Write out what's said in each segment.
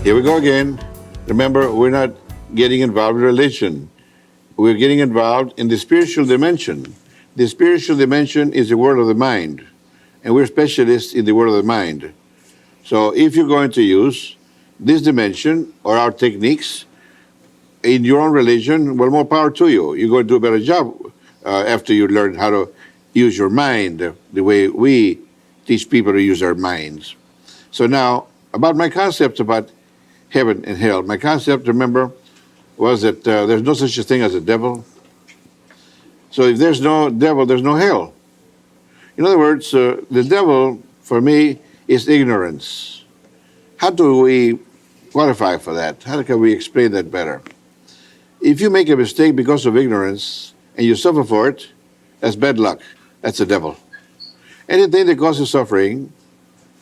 Here we go again. Remember, we're not getting involved in religion. We're getting involved in the spiritual dimension. The spiritual dimension is the world of the mind, and we're specialists in the world of the mind. So if you're going to use this dimension or our techniques in your own religion, well, more power to you. You're going to do a better job after you learn how to use your mind the way we teach people to use our minds. So now, about my concept about heaven and hell. My concept, remember, was that there's no such a thing as a devil. So if there's no devil, there's no hell. In other words, the devil, for me, is ignorance. How do we qualify for that? How can we explain that better? If you make a mistake because of ignorance and you suffer for it, that's bad luck. That's the devil. Anything that causes suffering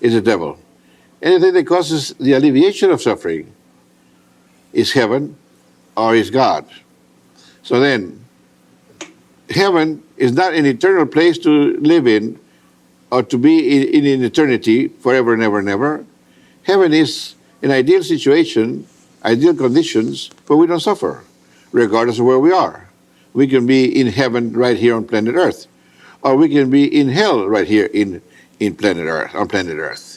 is a devil. Anything that causes the alleviation of suffering is heaven or is God. So then, heaven is not an eternal place to live in or to be in eternity forever and ever and ever. Heaven is an ideal situation, ideal conditions where we don't suffer, regardless of where we are. We can be in heaven right here on planet Earth, or we can be in hell right here in planet Earth, on planet Earth.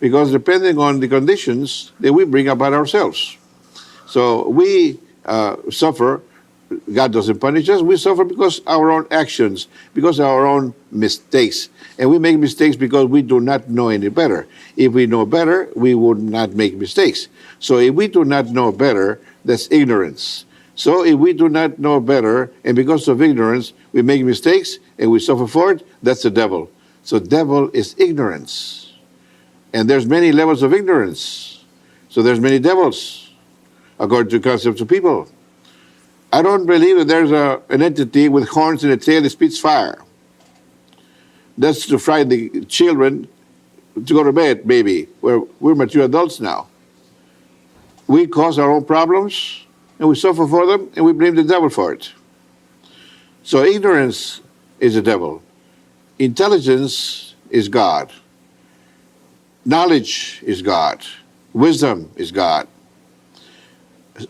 Because depending on the conditions that we bring about ourselves. So we suffer. God doesn't punish us. We suffer because our own actions, because of our own mistakes. And we make mistakes because we do not know any better. If we know better, we would not make mistakes. So if we do not know better, that's ignorance. So if we do not know better, and because of ignorance, we make mistakes and we suffer for it, that's the devil. So devil is ignorance. And there's many levels of ignorance. So there's many devils, according to concepts of people. I don't believe that there's an entity with horns and a tail that spits fire. That's to frighten the children to go to bed, maybe. We're mature adults now. We cause our own problems, and we suffer for them, and we blame the devil for it. So ignorance is the devil. Intelligence is God. Knowledge is God. Wisdom is God.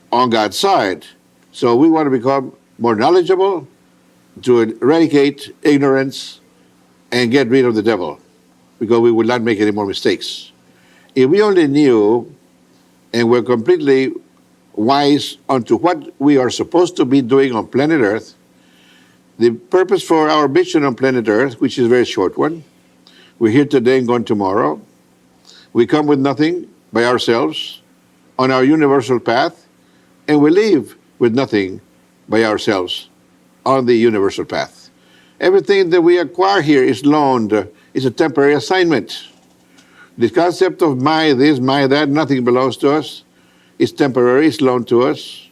On God's side. So we want to become more knowledgeable to eradicate ignorance and get rid of the devil, because we will not make any more mistakes. If we only knew and were completely wise unto what we are supposed to be doing on planet Earth, the purpose for our mission on planet Earth, which is a very short one, we're here today and gone tomorrow. We come with nothing by ourselves on our universal path, and we leave with nothing by ourselves on the universal path. Everything that we acquire here is loaned, is a temporary assignment. The concept of my this, my that, nothing belongs to us. It's temporary, it's loaned to us.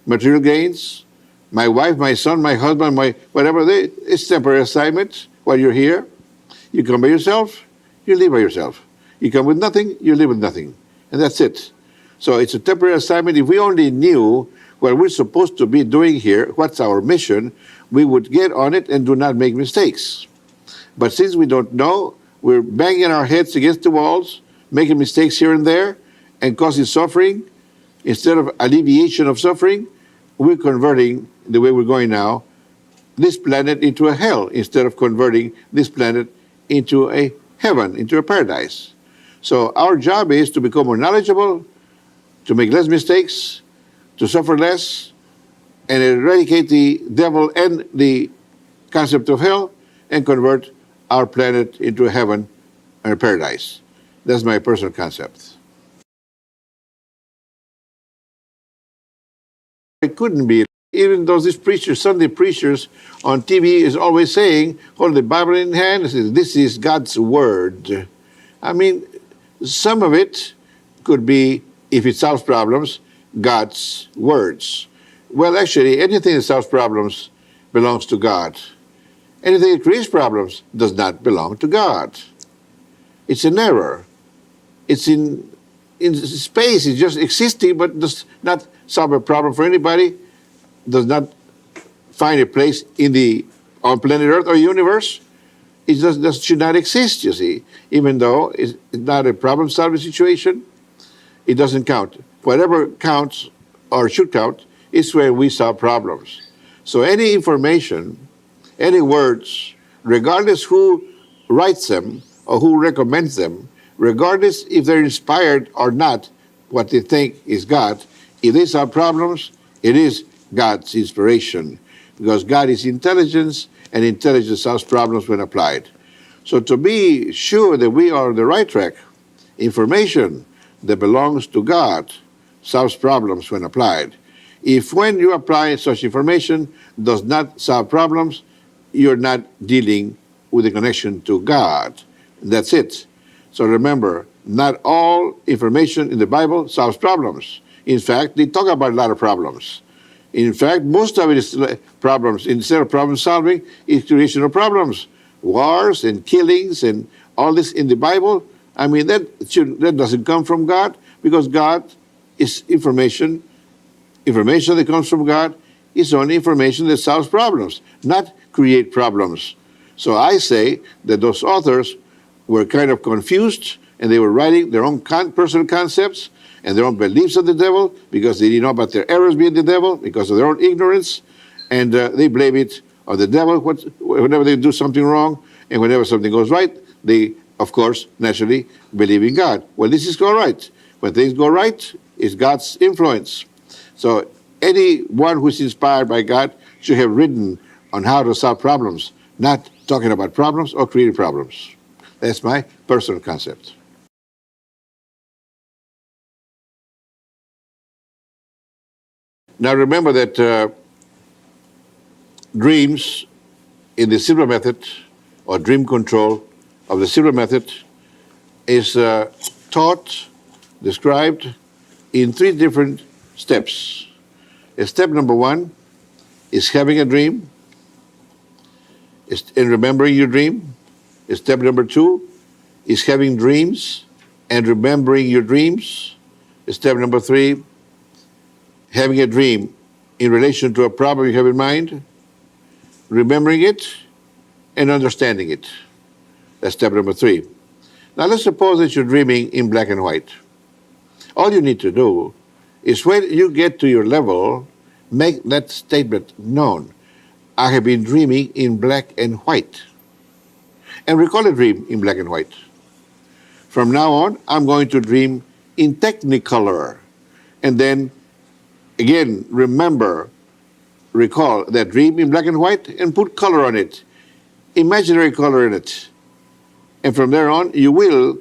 Material gains, my wife, my son, my husband, my whatever, it's temporary assignment while you're here. You come by yourself, you leave by yourself. You come with nothing, you live with nothing. And that's it. So it's a temporary assignment. If we only knew what we're supposed to be doing here, what's our mission, we would get on it and do not make mistakes. But since we don't know, we're banging our heads against the walls, making mistakes here and there, and causing suffering. Instead of alleviation of suffering, we're converting, the way we're going now, this planet into a hell, instead of converting this planet into a heaven, into a paradise. So our job is to become more knowledgeable, to make less mistakes, to suffer less, and eradicate the devil and the concept of hell, and convert our planet into a heaven and a paradise. That's my personal concept. It couldn't be, even though these preachers, Sunday preachers on TV is always saying, hold the Bible in hand, this is God's word. I mean, some of it could be, if it solves problems, God's words. Well, actually, anything that solves problems belongs to God. Anything that creates problems does not belong to God. It's an error. It's in space, it's just existing, but does not solve a problem for anybody, does not find a place on planet Earth or universe. It just should not exist, you see, even though it's not a problem-solving situation. it doesn't count. Whatever counts or should count is where we solve problems. So any information, any words, regardless who writes them or who recommends them, regardless if they're inspired or not, what they think is God, if they solve problems, it is God's inspiration, because God is intelligence, and intelligence solves problems when applied. So to be sure that we are on the right track, information that belongs to God solves problems when applied. If when you apply such information does not solve problems, you're not dealing with a connection to God. That's it. So remember, not all information in the Bible solves problems. In fact, they talk about a lot of problems. In fact, most of it is problems. Instead of problem solving, it's creation of problems. Wars and killings and all this in the Bible, I mean, that doesn't come from God, because God is information. Information that comes from God is only information that solves problems, not create problems. So I say that those authors were kind of confused, and they were writing their own personal concepts and their own beliefs of the devil, because they didn't know about their errors being the devil, because of their own ignorance, and they blame it on the devil whenever they do something wrong, and whenever something goes right, they, of course, naturally believe in God. Well, this is all right. When things go right, it's God's influence. So anyone who's inspired by God should have written on how to solve problems, not talking about problems or creating problems. That's my personal concept. Now remember that dreams in the Silva method, or dream control of the Silva method, is taught, described in 3 different steps. Step number 1 is having a dream and remembering your dream. Step number 2 is having dreams and remembering your dreams. Step number 3, having a dream in relation to a problem you have in mind, remembering it, and understanding it. That's step number 3. Now let's suppose that you're dreaming in black and white. All you need to do is, when you get to your level, make that statement known. I have been dreaming in black and white. And recall a dream in black and white. From now on, I'm going to dream in technicolor. And then, again, recall that dream in black and white and put color on it, imaginary color in it. And from there on, you will,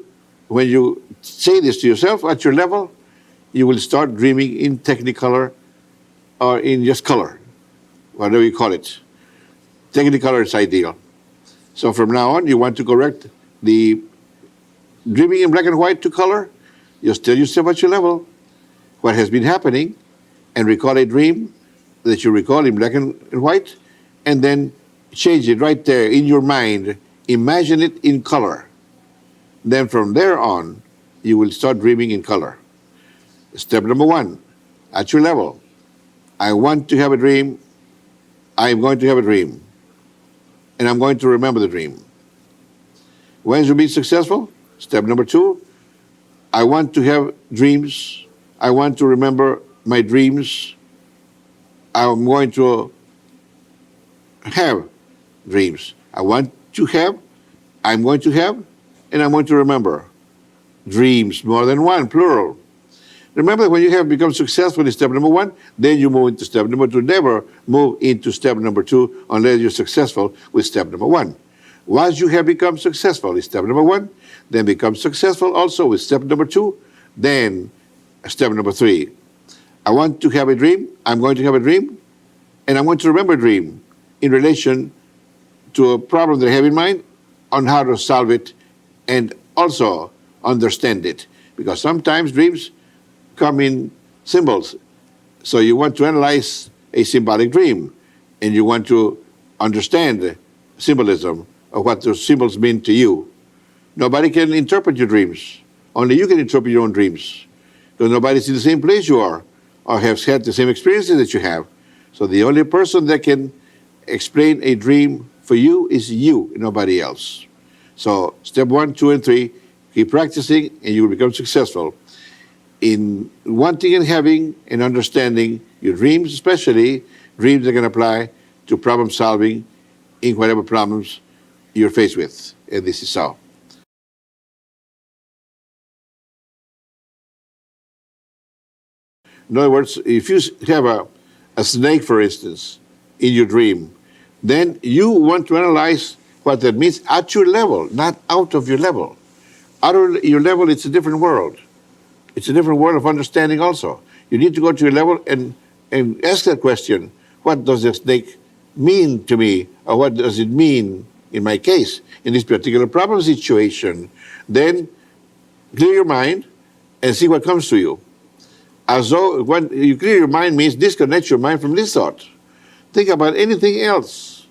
when you say this to yourself at your level, you will start dreaming in technicolor or in just color, whatever you call it. Technicolor is ideal. So from now on, you want to correct the dreaming in black and white to color. Just tell yourself at your level what has been happening, and recall a dream that you recall in black and white, and then change it right there in your mind. Imagine it in color. Then from there on, you will start dreaming in color. Step number 1, at your level. I want to have a dream. I'm going to have a dream. And I'm going to remember the dream. When you'll be successful? Step number 2, I want to have dreams. I want to remember my dreams. I'm going to have dreams. I'm going to have, and I'm going to remember dreams, more than one, plural. Remember that when you have become successful in step number 1, then you move into step number 2. Never move into step number 2 unless you're successful with step number 1. Once you have become successful in step number 1, then become successful also with step number 2, then step number 3. I want to have a dream, I'm going to have a dream, and I'm going to remember a dream in relation to a problem that I have in mind, on how to solve it, and also understand it. Because sometimes dreams come in symbols. So you want to analyze a symbolic dream, and you want to understand the symbolism of what those symbols mean to you. Nobody can interpret your dreams. Only you can interpret your own dreams. Because nobody's in the same place you are, or has had the same experiences that you have. So the only person that can explain a dream for you is you, nobody else. So step 1, 2, and 3, keep practicing, and you will become successful in wanting and having and understanding your dreams, especially dreams that can apply to problem solving in whatever problems you're faced with. And this is how. In other words, if you have a snake, for instance, in your dream, then you want to analyze what that means at your level, not out of your level. Out of your level, it's a different world. It's a different world of understanding also. You need to go to your level and ask that question, what does the snake mean to me? Or what does it mean in my case, in this particular problem situation? Then clear your mind and see what comes to you. As though when you clear your mind means disconnect your mind from this thought. Think about anything else.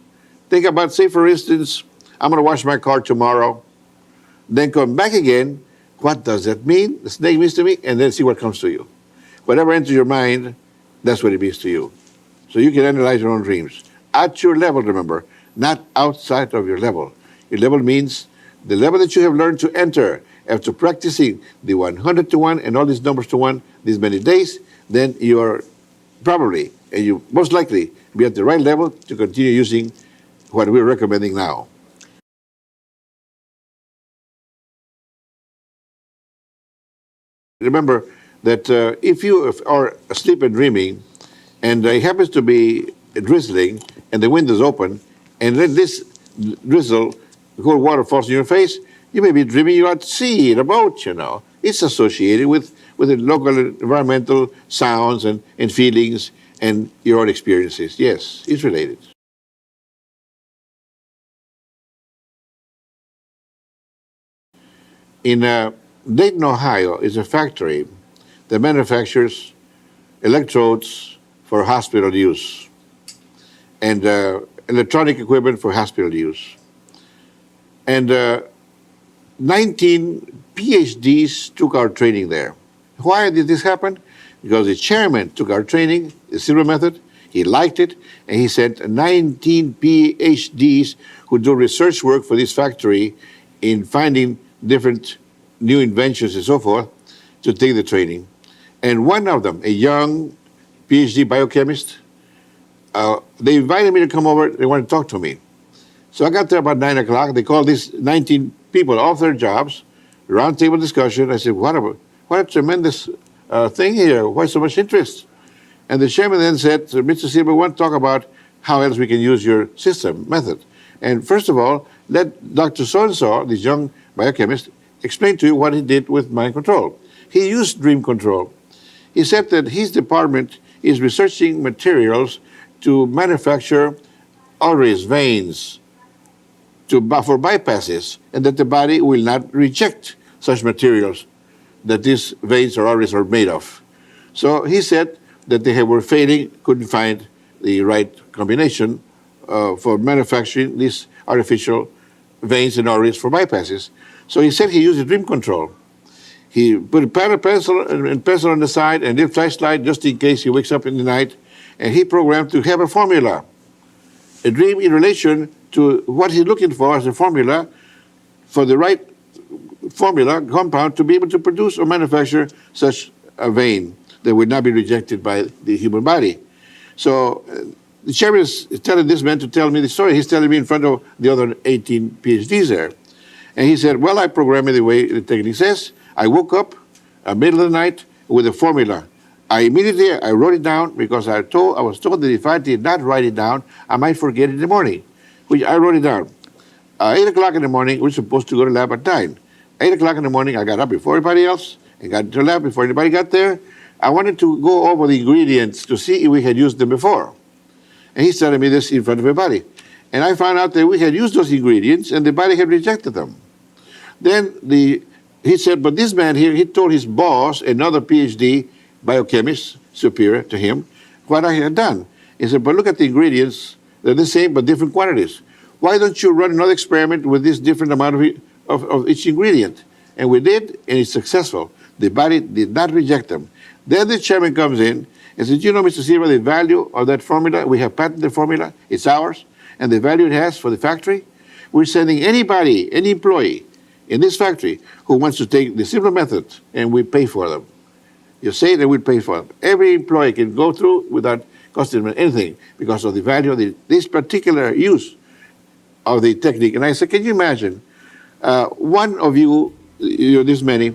Think about, say, for instance, I'm going to wash my car tomorrow, then come back again. What does that mean? The snake means to me, and then see what comes to you. Whatever enters your mind, that's what it means to you. So you can analyze your own dreams. At your level, remember, not outside of your level. Your level means the level that you have learned to enter after practicing the 100 to 1 and all these numbers to 1 these many days, then you are probably, and you most likely, be at the right level to continue using what we're recommending now. Remember that if you are asleep and dreaming, and it happens to be drizzling, and the window is open, and then this drizzle, cold water falls in your face, you may be dreaming you're at sea in a boat, you know. It's associated with the local environmental sounds and feelings and your own experiences. Yes, it's related. In Dayton, Ohio, is a factory that manufactures electrodes for hospital use and electronic equipment for hospital use. And 19 PhDs took our training there. Why did this happen? Because the chairman took our training, the Silver Method, he liked it, and he sent 19 PhDs who do research work for this factory in finding different new inventions and so forth to take the training. And one of them, a young PhD biochemist, they invited me to come over, they wanted to talk to me. So I got there about 9 o'clock. They called these 19 people off their jobs, roundtable discussion. I said, what a tremendous thing here. Why so much interest? And the chairman then said, Mr. Silva, we want to talk about how else we can use your system, method. And first of all, let Dr. So-and-so, this young biochemist, explain to you what he did with mind control. He used dream control. He said that his department is researching materials to manufacture arteries, veins, for bypasses, and that the body will not reject such materials that these veins or arteries are made of. So he said that they were failing, couldn't find the right combination for manufacturing these artificial veins and arteries for bypasses. So he said he used a dream control. He put a pen and pencil on the side and a flashlight just in case he wakes up in the night, and he programmed to have a formula, a dream in relation to what he's looking for as a formula for the right formula compound to be able to produce or manufacture such a vein that would not be rejected by the human body. So the chairman is telling this man to tell me the story. He's telling me in front of the other 18 PhDs there. And he said, well, I programmed it the way the technique says. I woke up middle of the night with a formula. I wrote it down because I was told that if I did not write it down, I might forget it in the morning, which I wrote it down. 8 o'clock in the morning, we're supposed to go to lab at 9. 8 o'clock in the morning, I got up before everybody else and got to the lab before anybody got there. I wanted to go over the ingredients to see if we had used them before. And he's telling me this in front of everybody. And I found out that we had used those ingredients and the body had rejected them. Then he said, but this man here, he told his boss, another PhD biochemist, superior to him, what I had done. He said, but look at the ingredients. They're the same, but different quantities. Why don't you run another experiment with this different amount of each ingredient? And we did, and it's successful. The body did not reject them. Then the chairman comes in and says, you know, Mr. Silva, the value of that formula, we have patented the formula, it's ours, and the value it has for the factory, we're sending anybody, any employee in this factory who wants to take the Silva method, and we pay for them. You say it and we'll pay for it. Every employee can go through without costing them anything because of the value of this particular use of the technique. And I said, can you imagine one of you, this many,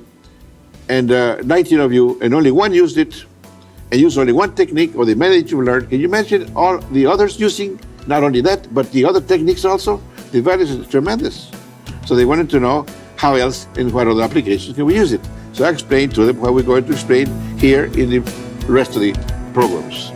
and 19 of you, and only one used it, and used only one technique or the method that you've learned. Can you imagine all the others using not only that, but the other techniques also? The value is tremendous. So they wanted to know how else and what other applications can we use it. So I explained to them what we're going to explain here in the rest of the programs.